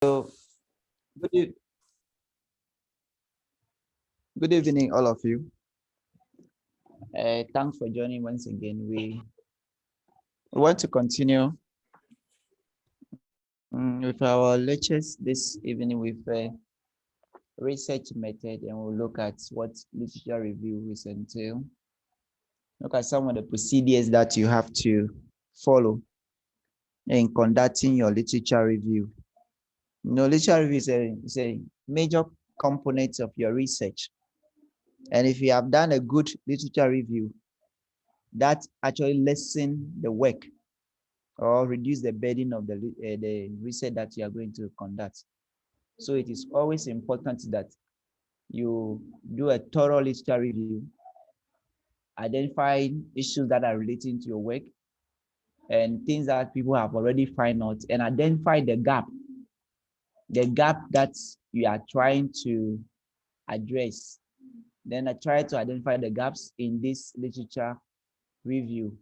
So, good, e- good evening, all of you. Thanks for joining once again. We want to continue with our lectures this evening with a research method, and we'll look at what literature review is entail. Look at some of the procedures that you have to follow in conducting your literature review. Literature review is a major component of your research. And if you have done a good literature review, that actually lessen the work or reduce the burden of the research that you are going to conduct. So it is always important that you do a thorough literature review, identify issues that are relating to your work and things that people have already found out, and identify the gap that you are trying to address. Then I try to identify the gaps in this literature review.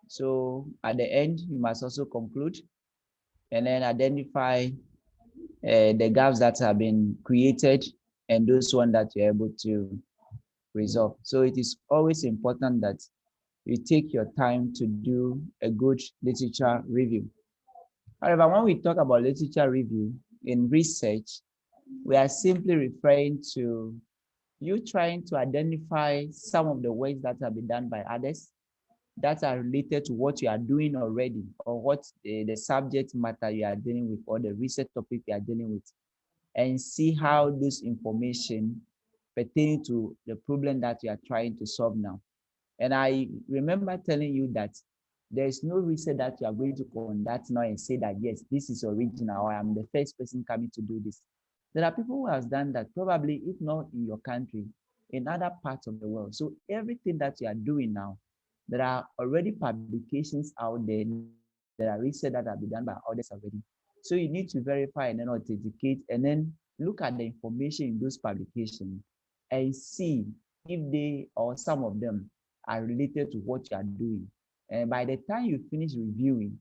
So at the end, you must also conclude and then identify the gaps that have been created and those ones that you're able to resolve. So it is always important that you take your time to do a good literature review. However, when we talk about literature review in research, we are simply referring to you trying to identify some of the ways that have been done by others that are related to what you are doing already or what the subject matter you are dealing with or the research topic you are dealing with, and see how this information pertaining to the problem that you are trying to solve now. And I remember telling you that there is no research that you are going to conduct now and say that, yes, this is original, or I'm the first person coming to do this. There are people who have done that, probably, if not in your country, in other parts of the world. So everything that you are doing now, there are already publications out there. There are research that have been done by others already. So you need to verify and then authenticate and then look at the information in those publications and see if they or some of them are related to what you are doing. And by the time you finish reviewing,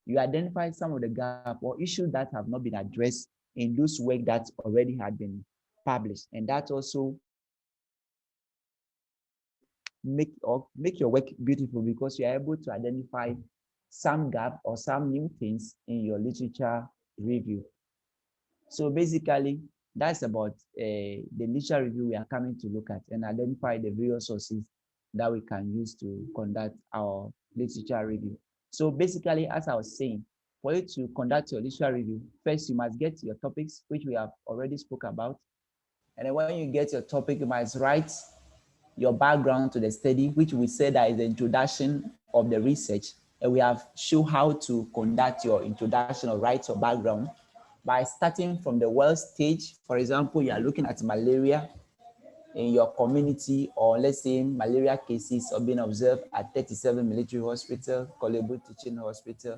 you identify some of the gap or issues that have not been addressed in those work that already had been published. And that also make your work beautiful because you are able to identify some gap or some new things in your literature review. So basically, that's about the literature review we are coming to look at and identify the various sources that we can use to conduct our literature review. So basically, as I was saying, for you to conduct your literature review, first you must get your topics, which we have already spoke about. And then when you get your topic, you must write your background to the study, which we said that is the introduction of the research. And we have shown how to conduct your introduction or write your background by starting from the well stage. For example, you are looking at malaria in your community, or let's say malaria cases are being observed at 37 Military Hospital, Kolebu Teaching Hospital,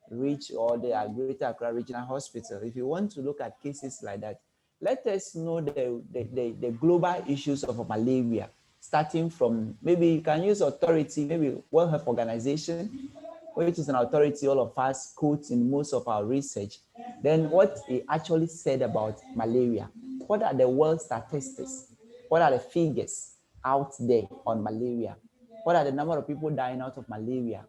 Reach, or the Greater Accra Regional Hospital. If you want to look at cases like that, let us know the global issues of malaria, starting from, maybe you can use authority, maybe World Health Organization, which is an authority all of us quote in most of our research. Then what it actually said about malaria. What are the world statistics? What are the figures out there on malaria? What are the number of people dying out of malaria?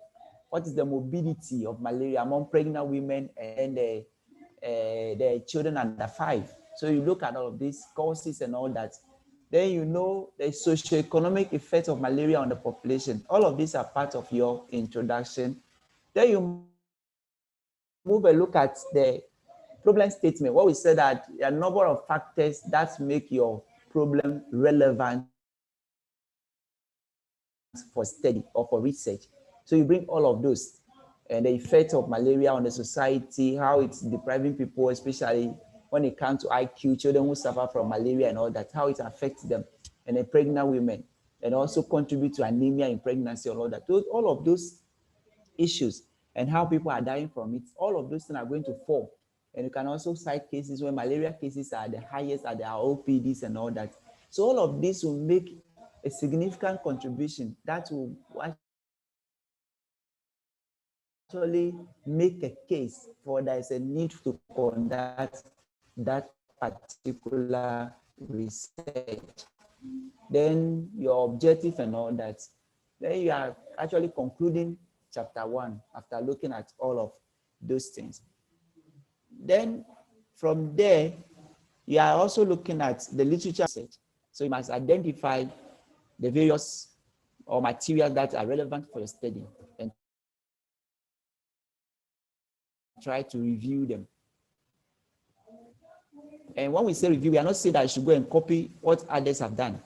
What is the morbidity of malaria among pregnant women and the children under 5? So you look at all of these causes and all that. Then you know the socioeconomic effect of malaria on the population. All of these are part of your introduction. Then you move a look at the problem statement. What we said that there are a number of factors that make your problem relevant for study or for research. So you bring all of those and the effect of malaria on the society, how it's depriving people, especially when it comes to IQ, children who suffer from malaria and all that, how it affects them, and then pregnant women, and also contribute to anemia in pregnancy and all that. All of those issues and how people are dying from it, all of those things are going to fall. And you can also cite cases where malaria cases are the highest at the OPDs and all that. So all of this will make a significant contribution that will actually make a case for there is a need to conduct that particular research, then your objective and all that, then you are actually concluding chapter 1 after looking at all of those things. Then from there, you are also looking at the literature research. So you must identify the various or materials that are relevant for your study and try to review them. And when we say review, we are not saying that you should go and copy what others have done,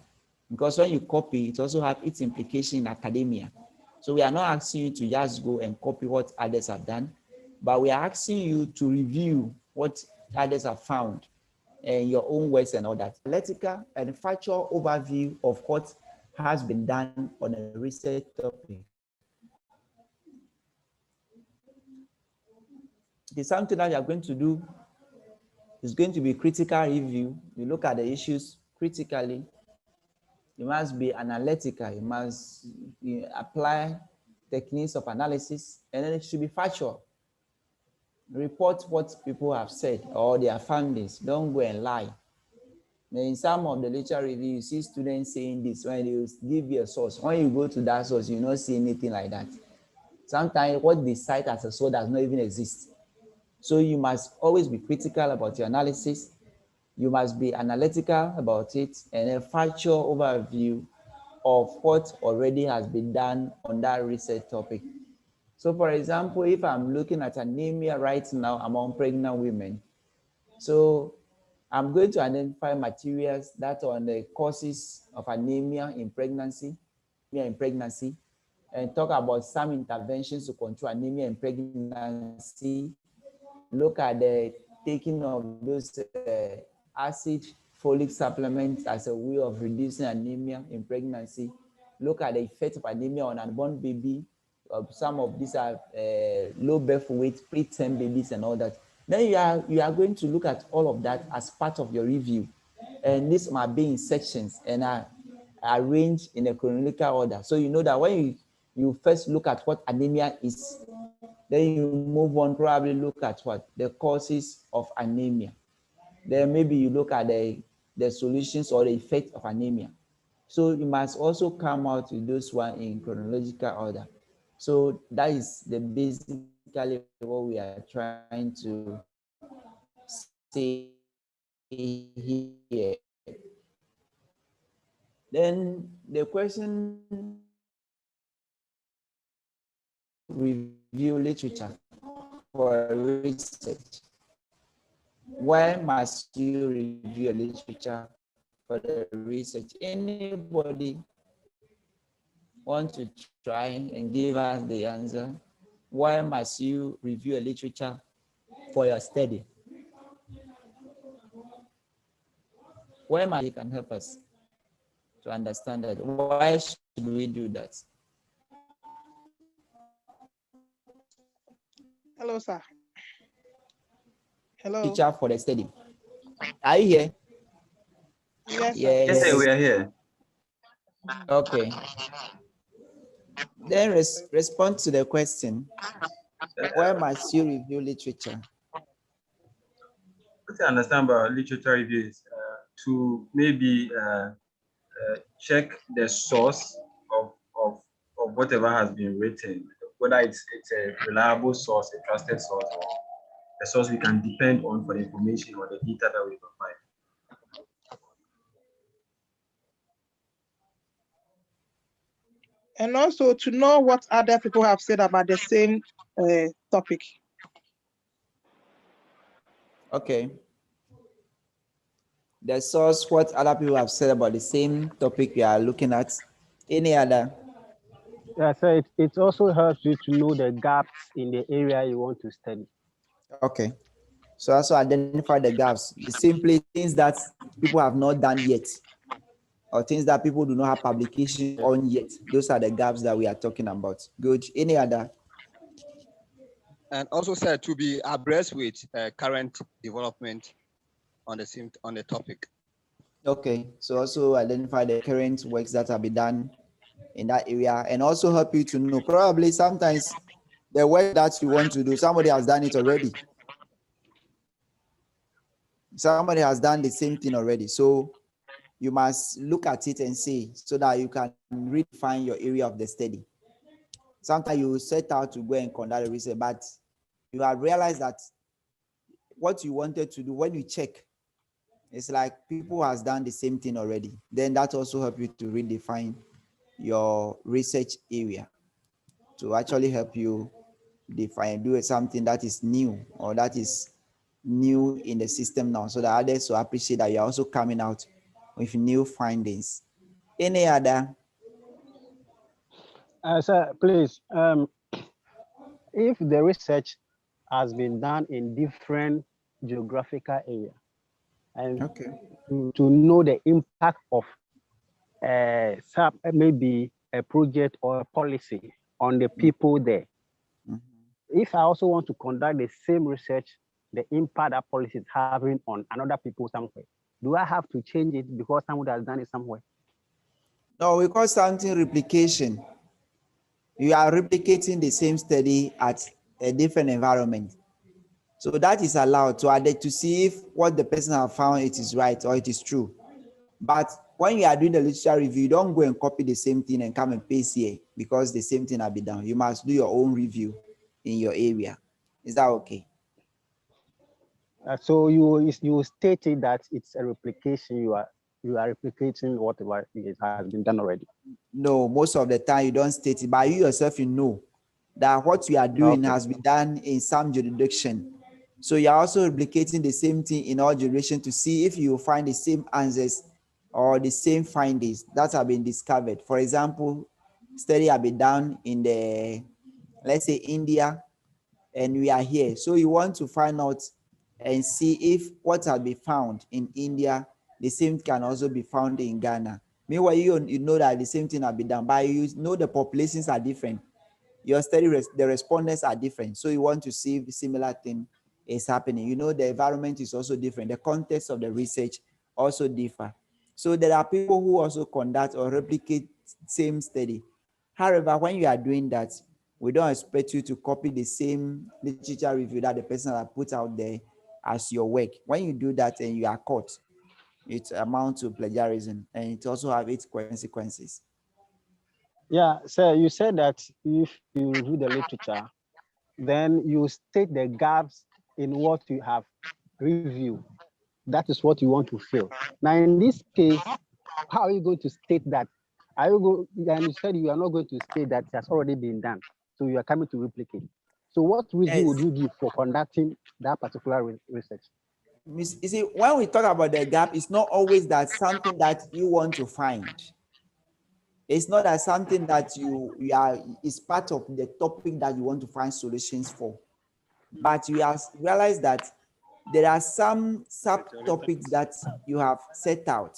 because when you copy, it also has its implication in academia. So we are not asking you to just go and copy what others have done, but we are asking you to review what others have found and your own works and all that. Analytical and factual overview of what has been done on a research topic. It is something that you are going to do. It's going to be critical review. You look at the issues critically. You must be analytical. You must apply techniques of analysis, and then it should be factual. Report what people have said or their findings. Don't go and lie. In some of the literature review, you see students saying this when they give you a source. When you go to that source, you don't see anything like that. Sometimes what they cite as a source does not even exist. So you must always be critical about your analysis. You must be analytical about it, and a factual overview of what already has been done on that research topic. So for example, if I'm looking at anemia right now among pregnant women, so I'm going to identify materials that are on the causes of anemia in pregnancy, and talk about some interventions to control anemia in pregnancy. Look at the taking of those acid folic supplements as a way of reducing anemia in pregnancy. Look at the effect of anemia on unborn baby. Some of these are low birth weight, preterm babies and all that. Then you are going to look at all of that as part of your review. And this might be in sections and are arranged in a chronological order. So you know that when you first look at what anemia is, then you move on, probably look at what? The causes of anemia. Then maybe you look at the solutions or the effect of anemia. So you must also come out with those one in chronological order. So that is the basically what we are trying to say here. Then the question review literature for research. Why must you review literature for the research? Anybody want to try and give us the answer? Why must you review a literature for your study? Why must it can help us to understand that? Why should we do that? Hello, sir. Hello. Teacher for the study. Are you here? Yes, sir. Yes, sir, we are here. Okay. Then respond to the question. Why must you review literature? What I understand about literature review is to maybe check the source of whatever has been written, whether it's a reliable source, a trusted source, or a source we can depend on for the information or the data that we provide. And also to know what other people have said about the same topic. Okay. The source, what other people have said about the same topic we are looking at. Any other? Yeah, so it also helps you to know the gaps in the area you want to study. Okay. So also identify the gaps. Simply things that people have not done yet, or things that people do not have publication on yet. Those are the gaps that we are talking about. Good. Any other? And also said to be abreast with current development on the topic. Okay. So also identify the current works that have been done in that area, and also help you to know. Probably sometimes the work that you want to do, somebody has done it already. Somebody has done the same thing already. So you must look at it and see so that you can redefine your area of the study. Sometimes you set out to go and conduct a research, but you have realized that what you wanted to do, when you check, it's like people has done the same thing already. Then that also help you to redefine your research area to actually help you define, do something that is new or that is new in the system now, so that others will appreciate that you're also coming out with new findings. Any other? Sir, please, if the research has been done in different geographical areas, and Okay. to know the impact of maybe a project or a policy on the people there. Mhm. If I also want to conduct the same research, the impact that policy is having on another people somewhere, do I have to change it because someone has done it somewhere? No, we call something replication. You are replicating the same study at a different environment. So that is allowed to add to see if what the person has found it is right or it is true. But when you are doing the literature review, you don't go and copy the same thing and come and paste here because the same thing will be done. You must do your own review in your area. Is that okay? So you stated that it's a replication. You are replicating whatever it has been done already. No, most of the time you don't state it, but you yourself you know that what you are doing has been done in some jurisdiction. So you are also replicating the same thing in all jurisdiction to see if you find the same answers or the same findings that have been discovered. For example, study have been done in the, let's say, India, and we are here. So you want to find out and see if what has been found in India, the same can also be found in Ghana. Meanwhile, you know that the same thing has been done, but you know the populations are different. Your study, the respondents are different. So you want to see if similar thing is happening. You know, the environment is also different. The context of the research also differ. So there are people who also conduct or replicate same study. However, when you are doing that, we don't expect you to copy the same literature review that the person has put out there as your work. When you do that and you are caught, it amounts to plagiarism, and it also has its consequences. Yeah, so you said that if you review the literature, then you state the gaps in what you have reviewed. That is what you want to fill. Now, in this case, how are you going to state that? Are you go? And you said you are not going to state that it has already been done. So you are coming to replicate. So what reason would Yes. you give for conducting that particular research? You see, when we talk about the gap, it's not always that something that you want to find. It's not that something that you are is part of the topic that you want to find solutions for. But you have realized that there are some subtopics that you have set out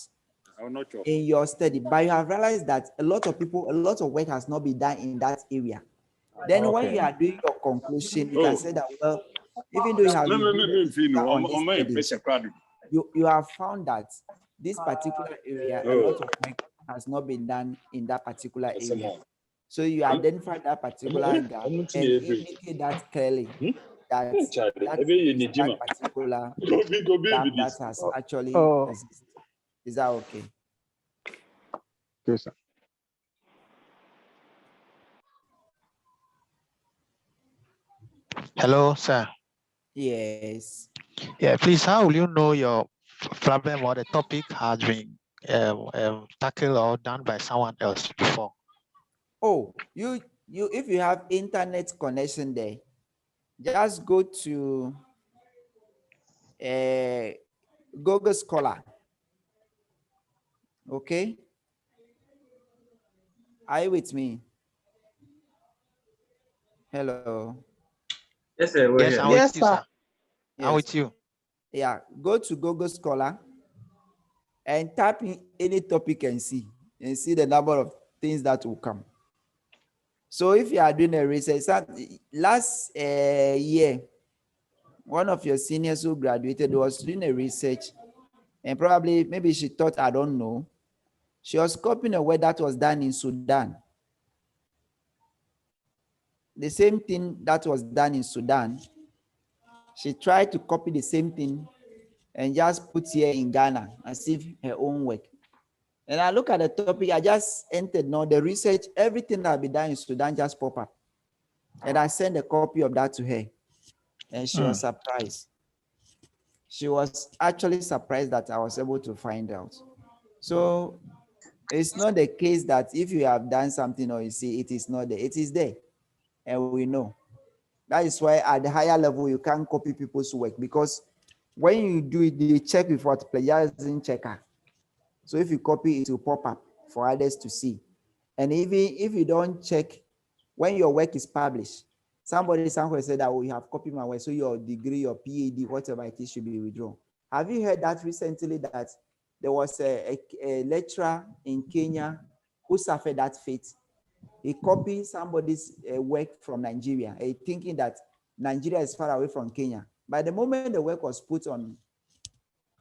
in your study, but you have realized that a lot of people, a lot of work has not been done in that area. Then when you are doing your conclusion, you can say that, well, even though you have reviewed the literature on this study, you have found that this particular area, a lot of work has not been done in that particular area. So you identify that particular gap and indicate that clearly that that is that particular gap that has actually existed. Is that okay? Yes, sir. Hello, sir. Yes. Yeah, please, how will you know your problem or the topic has been tackled or done by someone else before? Oh, you if you have internet connection there, just go to Google Scholar. Okay, are you with me? Hello. Yes, sir. We're Yes, here. I'm Yes, with you, sir. sir. I'm Yes. with you. Yeah, go to Google Scholar and type in any topic and see the number of things that will come. So if you are doing a research, last year, one of your seniors who graduated was doing a research, and probably maybe she thought, I don't know, she was copying a work that was done in Sudan. the same thing that was done in Sudan, she tried to copy the same thing and just put here in Ghana as if her own work. And I look at the topic, I just entered now the research, everything that be done in Sudan just pop up. And I sent a copy of that to her. And she was surprised. She was actually surprised that I was able to find out. So it's not the case that if you have done something or you see it is not there, it is there. And we know. That is why at the higher level, you can't copy people's work, because when you do it, they check with what plagiarism checker. So if you copy, it will pop up for others to see. And even if you don't check, when your work is published, somebody somewhere said that, oh, you have copied my work, so your degree, your PhD, whatever it is, should be withdrawn. Have you heard that recently, that there was a lecturer in Kenya who suffered that fate? He copied somebody's work from Nigeria, thinking that Nigeria is far away from Kenya. By the moment the work was put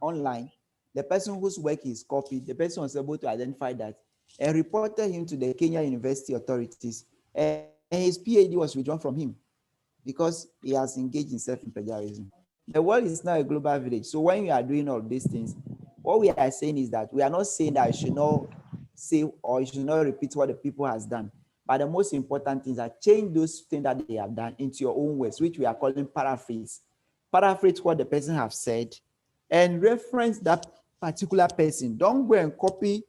online, the person whose work is copied, the person was able to identify that and reported him to the Kenya University authorities, and his PhD was withdrawn from him because he has engaged himself in plagiarism. The world is now a global village. So when we are doing all these things, what we are saying is that we are not saying that you should not say or you should not repeat what the people has done. But the most important thing is that change those things that they have done into your own words, which we are calling paraphrase. Paraphrase what the person have said and reference that particular person. Don't go and copy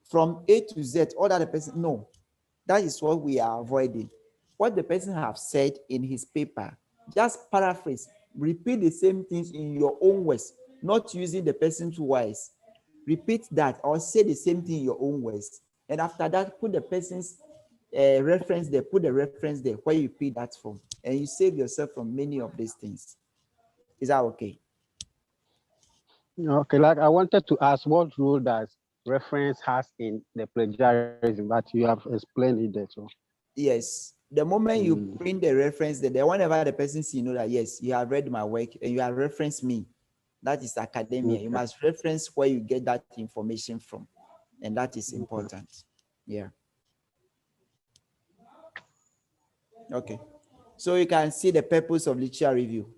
from A to Z all that the person. No, that is what we are avoiding. What the person have said in his paper, just paraphrase, repeat the same things in your own words, not using the person's words. Repeat that or say the same thing in your own words. And after that, put the person's reference there, put the reference there where you pick that from, and you save yourself from many of these things. Is that okay? Okay, like I wanted to ask, what role does reference has in the plagiarism? But you have explained it there. So yes, the moment you print the reference there, whenever the person see, you know that yes, you have read my work and you have referenced me. That is academia. okay. You must reference where you get that information from, and that is important. Yeah. Okay. So you can see the purpose of literature review.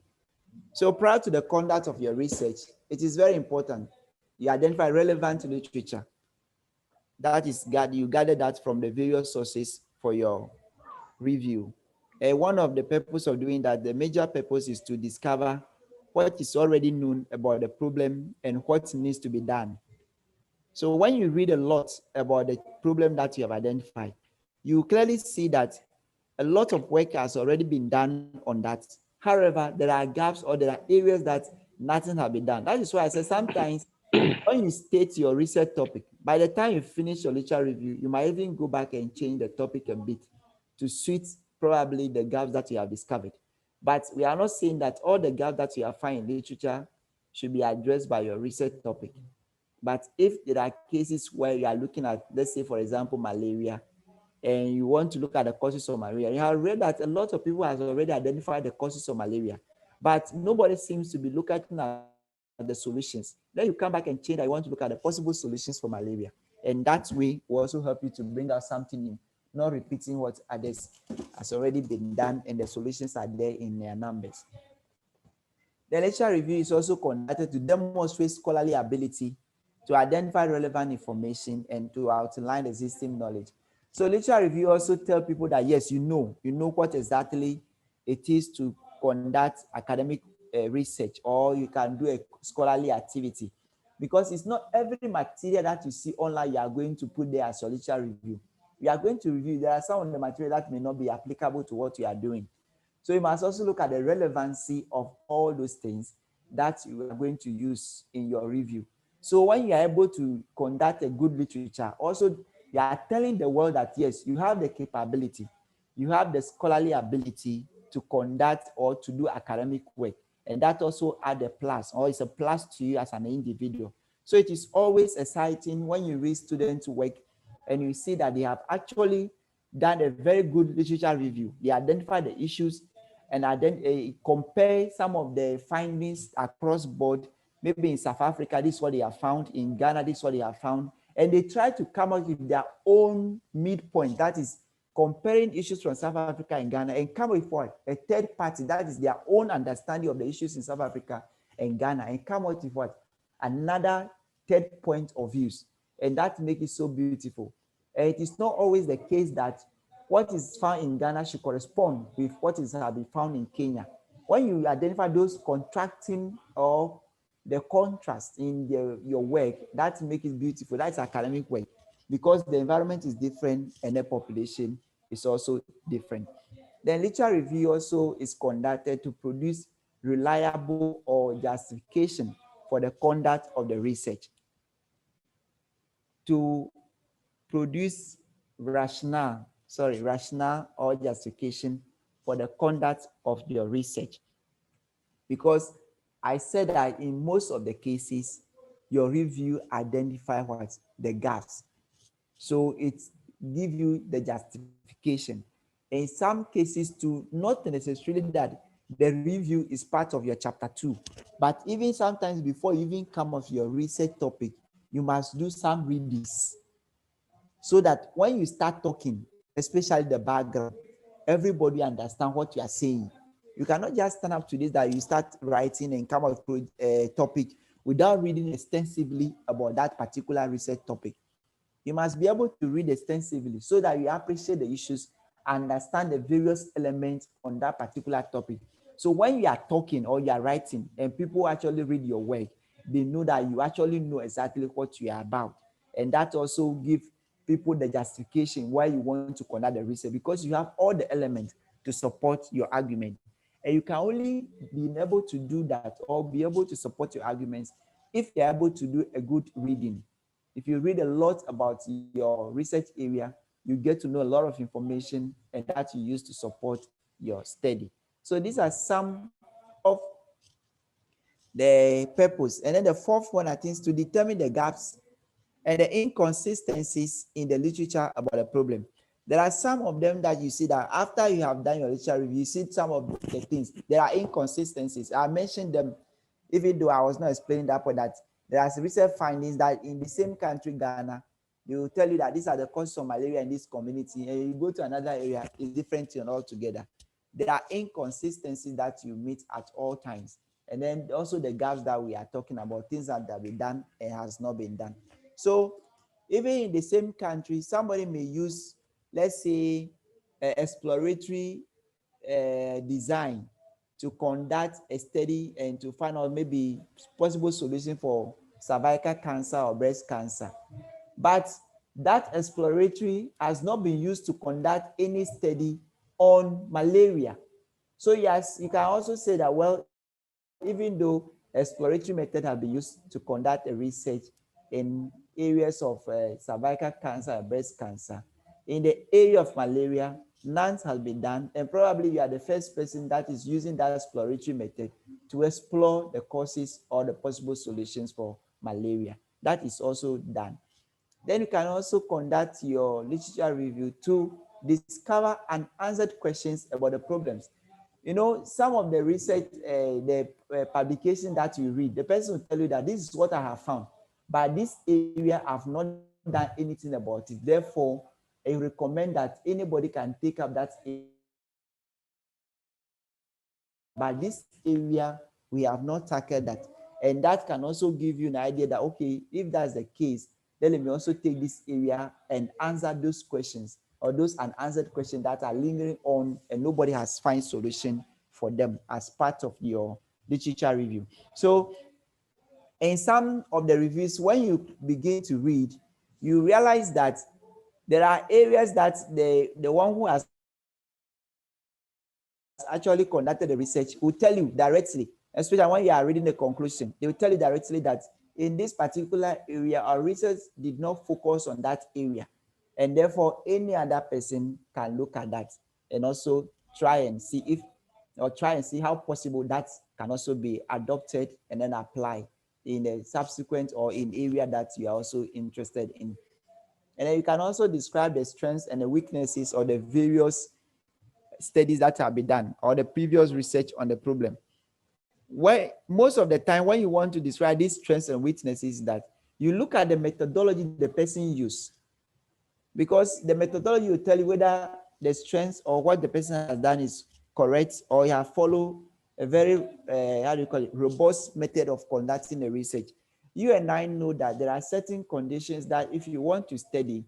So prior to the conduct of your research, it is very important you identify relevant literature. That is, you gather that from the various sources for your review. And one of the purpose of doing that, the major purpose, is to discover what is already known about the problem and what needs to be done. So when you read a lot about the problem that you have identified, you clearly see that a lot of work has already been done on that. However, there are gaps or there are areas that nothing has been done. That is why I say sometimes when you state your research topic, by the time you finish your literature review, you might even go back and change the topic a bit to suit probably the gaps that you have discovered. But we are not saying that all the gaps that you have found in literature should be addressed by your research topic. But if there are cases where you are looking at, let's say, for example, malaria, and you want to look at the causes of malaria, you have read that a lot of people have already identified the causes of malaria, but nobody seems to be looking at the solutions. Then you come back and change that you want to look at the possible solutions for malaria. And that way will also help you to bring out something new, not repeating what others has already been done, and the solutions are there in their numbers. The literature review is also conducted to demonstrate scholarly ability, to identify relevant information, and to outline existing knowledge. So literature review also tell people that yes, you know what exactly it is to conduct academic research, or you can do a scholarly activity, because it's not every material that you see online you are going to put there as your literature review. You are going to review, there are some of the material that may not be applicable to what you are doing. So you must also look at the relevancy of all those things that you are going to use in your review. So when you are able to conduct a good literature, also you are telling the world that yes, you have the capability, you have the scholarly ability to conduct or to do academic work. And that also adds a plus, or it's a plus to you as an individual. So it is always exciting when you read students' work and you see that they have actually done a very good literature review. They identify the issues and then compare some of the findings across board. Maybe in South Africa, this is what they have found. In Ghana, this is what they have found. And they try to come up with their own midpoint. That is comparing issues from South Africa and Ghana, and come with what? A third party that is their own understanding of the issues in South Africa and Ghana, and come out with what? Another third point of views. And that makes it so beautiful. And it is not always the case that what is found in Ghana should correspond with what is be found in Kenya. When you identify those contracting or the contrast in your work, that makes it beautiful. That's academic work, because the environment is different and the population is also different. The literature review also is conducted to produce reliable or justification for the conduct of the research, to produce rationale or justification for the conduct of your research. Because I said that in most of the cases, your review identify what? The gaps. So it gives you the justification. In some cases too, not necessarily that the review is part of your chapter 2, but even sometimes before you even come off your research topic, you must do some readings, so that when you start talking, especially the background, everybody understand what you are saying. You cannot just stand up to this that you start writing and come up with a topic without reading extensively about that particular research topic. You must be able to read extensively so that you appreciate the issues, understand the various elements on that particular topic. So when you are talking or you are writing and people actually read your work, they know that you actually know exactly what you are about. And that also gives people the justification why you want to conduct the research, because you have all the elements to support your argument. And you can only be able to do that or be able to support your arguments if you're able to do a good reading. If you read a lot about your research area, you get to know a lot of information, and that you use to support your study. So these are some of the purpose. And then the fourth one, I think, is to determine the gaps and the inconsistencies in the literature about the problem. There are some of them that you see that after you have done your literature review, you see some of the things. There are inconsistencies. I mentioned them, even though I was not explaining that point, that there are research findings that in the same country, Ghana, they will tell you that these are the causes of malaria in this community, and you go to another area, it's different thing altogether. There are inconsistencies that you meet at all times. And then also the gaps that we are talking about, things that have been done and has not been done. So even in the same country, somebody may use, let's say, exploratory design to conduct a study and to find out maybe possible solution for cervical cancer or breast cancer. But that exploratory has not been used to conduct any study on malaria. So yes, you can also say that, well, even though exploratory method have been used to conduct a research in areas of cervical cancer and breast cancer, in the area of malaria, none has been done, and probably you are the first person that is using that exploratory method to explore the causes or the possible solutions for malaria. That is also done. Then you can also conduct your literature review to discover unanswered questions about the problems. You know, some of the research, the publication that you read, the person will tell you that this is what I have found, but this area I've not done anything about it. Therefore, I recommend that anybody can take up that area. But this area, we have not tackled that. And that can also give you an idea that, okay, if that's the case, then let me also take this area and answer those questions or those unanswered questions that are lingering on and nobody has found solution for them as part of your literature review. So in some of the reviews, when you begin to read, you realize that there are areas that the one who has actually conducted the research will tell you directly, especially when you are reading the conclusion. They will tell you directly that in this particular area, our research did not focus on that area. And therefore, any other person can look at that and also try and see how possible that can also be adopted and then applied in a subsequent or in area that you are also interested in. And then you can also describe the strengths and the weaknesses of the various studies that have been done or the previous research on the problem. Where most of the time when you want to describe these strengths and weaknesses, that you look at the methodology the person used, because the methodology will tell you whether the strength or what the person has done is correct, or you have followed a very, how do you call it, robust method of conducting the research. You and I know that there are certain conditions that if you want to study,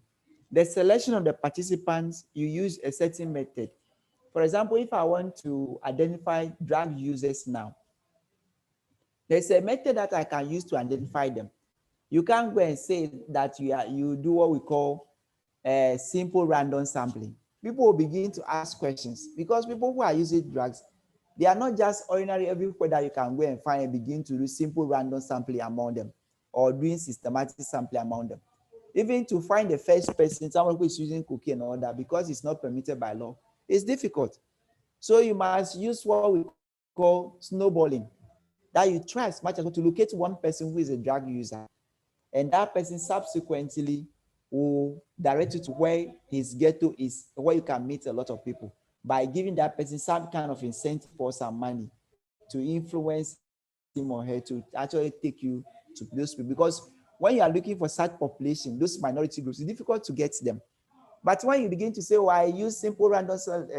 the selection of the participants, you use a certain method. For example, if I want to identify drug users now, there's a method that I can use to identify them. You can't go and say that you do what we call a simple random sampling. People will begin to ask questions because people who are using drugs, they are not just ordinary everywhere that you can go and find and begin to do simple random sampling among them or doing systematic sampling among them. Even to find the first person, someone who is using cocaine and all that, because it's not permitted by law, it's difficult. So you must use what we call snowballing, that you try as much as possible to locate one person who is a drug user, and that person subsequently will direct you to where his ghetto is, where you can meet a lot of people, by giving that person some kind of incentive or some money to influence him or her to actually take you to those people. Because when you are looking for such population, those minority groups, it's difficult to get them. But when you begin to say, well, I use simple random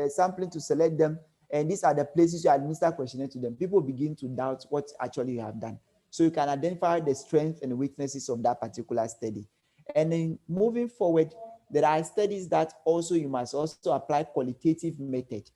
sampling to select them, and these are the places you administer questionnaire to them, people begin to doubt what actually you have done. So you can identify the strengths and weaknesses of that particular study. And then moving forward, there are studies that also you must also apply qualitative method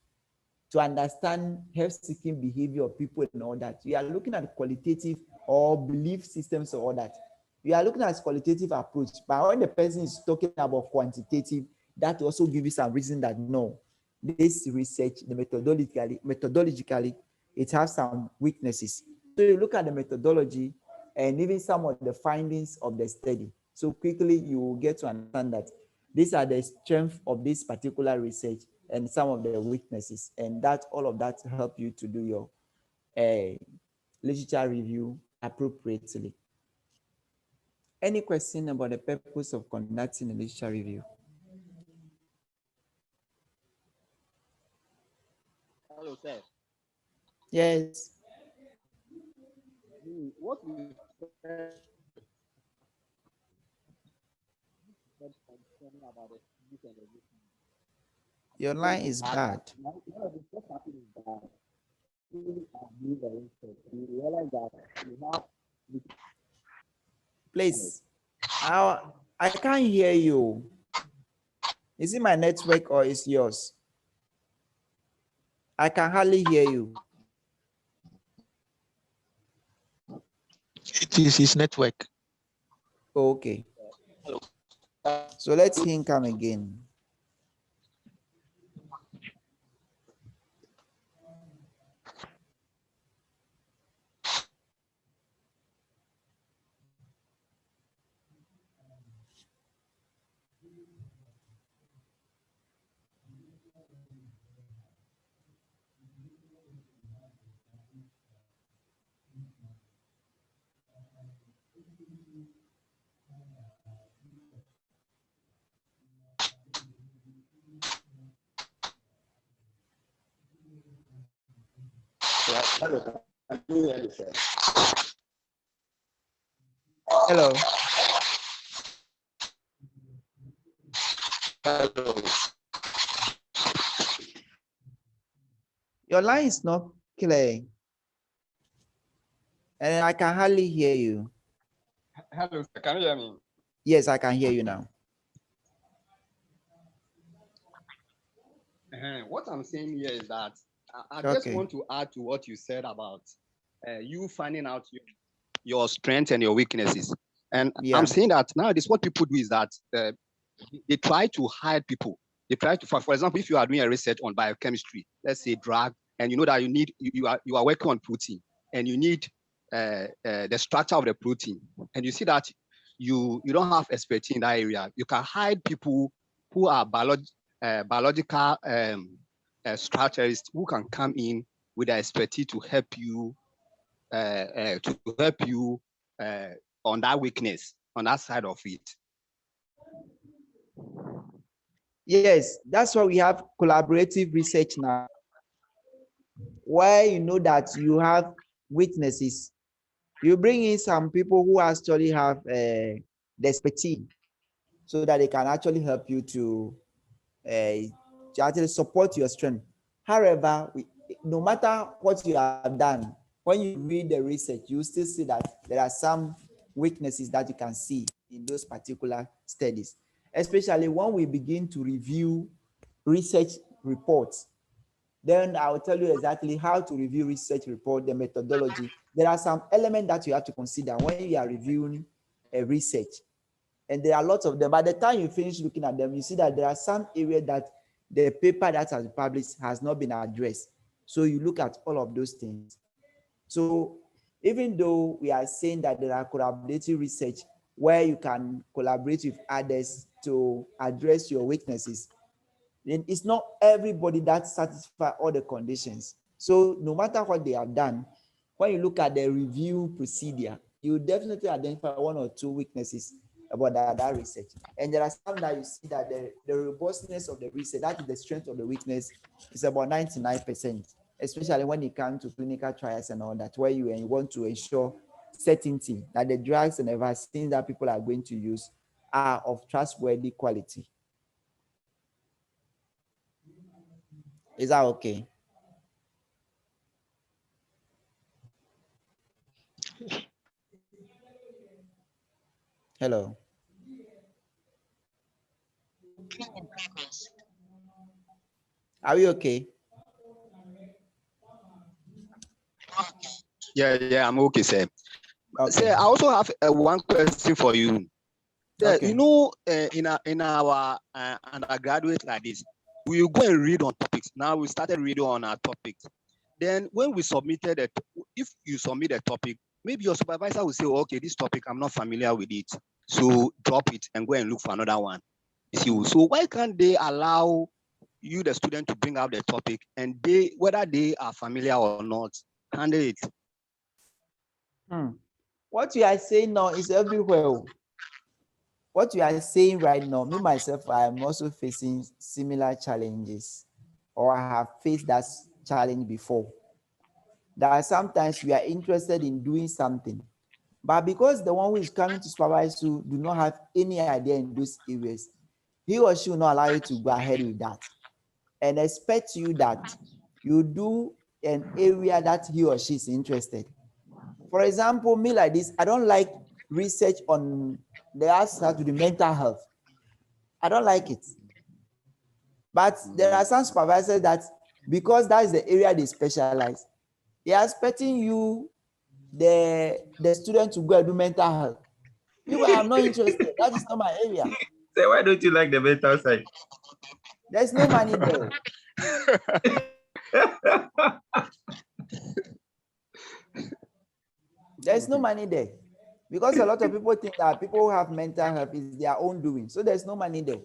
to understand health-seeking behavior of people and all that. You are looking at qualitative or belief systems or all that. You are looking at qualitative approach, but when the person is talking about quantitative, that also gives you some reason that no, this research, the methodologically, it has some weaknesses. So you look at the methodology and even some of the findings of the study. So quickly you will get to understand that these are the strengths of this particular research and some of the weaknesses, and that all of that help you to do your literature review appropriately. Any question about the purpose of conducting a literature review? Hello, sir. Yes. What you said about the this and the Your line is bad. Now, what's happening is that you are very interested. You realize that you have Please, I can't hear you. Is it my network or is yours? I can hardly hear you. It is his network. Okay. So let him come again. hello. Can you hear me, sir? Hello. Hello. Your line is not clear. And I can hardly hear you. Hello, sir. Can you hear me? Yes, I can hear you now. What I'm saying here is that I just Okay. want to add to what you said about you finding out your strengths and your weaknesses. And Yeah. I'm saying that nowadays what people do is that they try to hide people. They try to, for example, if you are doing a research on biochemistry, let's say drug, and you know that you are working on protein, and you need the structure of the protein, and you see that you don't have expertise in that area, you can hide people who are biological structurists who can come in with the expertise to help you on that weakness, on that side of it. Yes, that's why we have collaborative research now, where you know that you have witnesses. You bring in some people who actually have the expertise so that they can actually help you to to actually support your strength. However, no matter what you have done, when you read the research, you still see that there are some weaknesses that you can see in those particular studies, especially when we begin to review research reports. Then I'll tell you exactly how to review research report, the methodology. There are some elements that you have to consider when you are reviewing a research. And there are lots of them. By the time you finish looking at them, you see that there are some areas that the paper that has been published has not been addressed. So you look at all of those things. So even though we are saying that there are collaborative research where you can collaborate with others to address your weaknesses, then it's not everybody that satisfies all the conditions. So no matter what they have done, when you look at the review procedure, you definitely identify one or two weaknesses about that research. And there are some that you see that the robustness of the research, that is the strength of the weakness, is about 99%, especially when it comes to clinical trials and all that, where you want to ensure certainty that the drugs and the vaccines that people are going to use are of trustworthy quality. Is that okay? Hello. Are we okay? Yeah, I'm okay, sir. Okay. Sir, I also have one question for you. Sir, Okay. you know, in our undergraduate like this, we will go and read on topics. Now we started reading on our topics. Then when we submitted it, if you submit a topic, maybe your supervisor will say, okay, this topic, I'm not familiar with it. So drop it and go and look for another one. You see, so why can't they allow you, the student, to bring out the topic and they, whether they are familiar or not, handle it? What you are saying now is everywhere. What you are saying right now, me myself, I am also facing similar challenges, or I have faced that challenge before. That sometimes we are interested in doing something, but because the one who is coming to supervise you do not have any idea in those areas, he or she will not allow you to go ahead with that and expect you that you do an area that he or she is interested. For example, me like this, I don't like research on the aspect to the mental health. I don't like it. But there are some supervisors that, because that is the area they specialize, they are expecting you, the student, to go and do mental health. You are not interested. That is not my area. So why don't you like the mental side? There's no money there. There's no money there. Because a lot of people think that people who have mental health is their own doing. So there's no money there.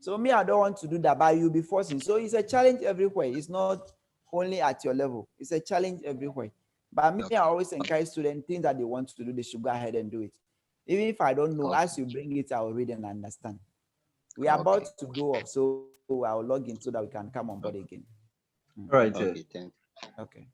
So me, I don't want to do that, but you'll be forcing. So it's a challenge everywhere. It's not only at your level. It's a challenge everywhere. But me, I always encourage students, things that they want to do, they should go ahead and do it. Even if I don't know, as you bring it, I'll read and understand. We are about to go off, so I'll log in so that we can come on board again. All right. Okay, thanks. Okay.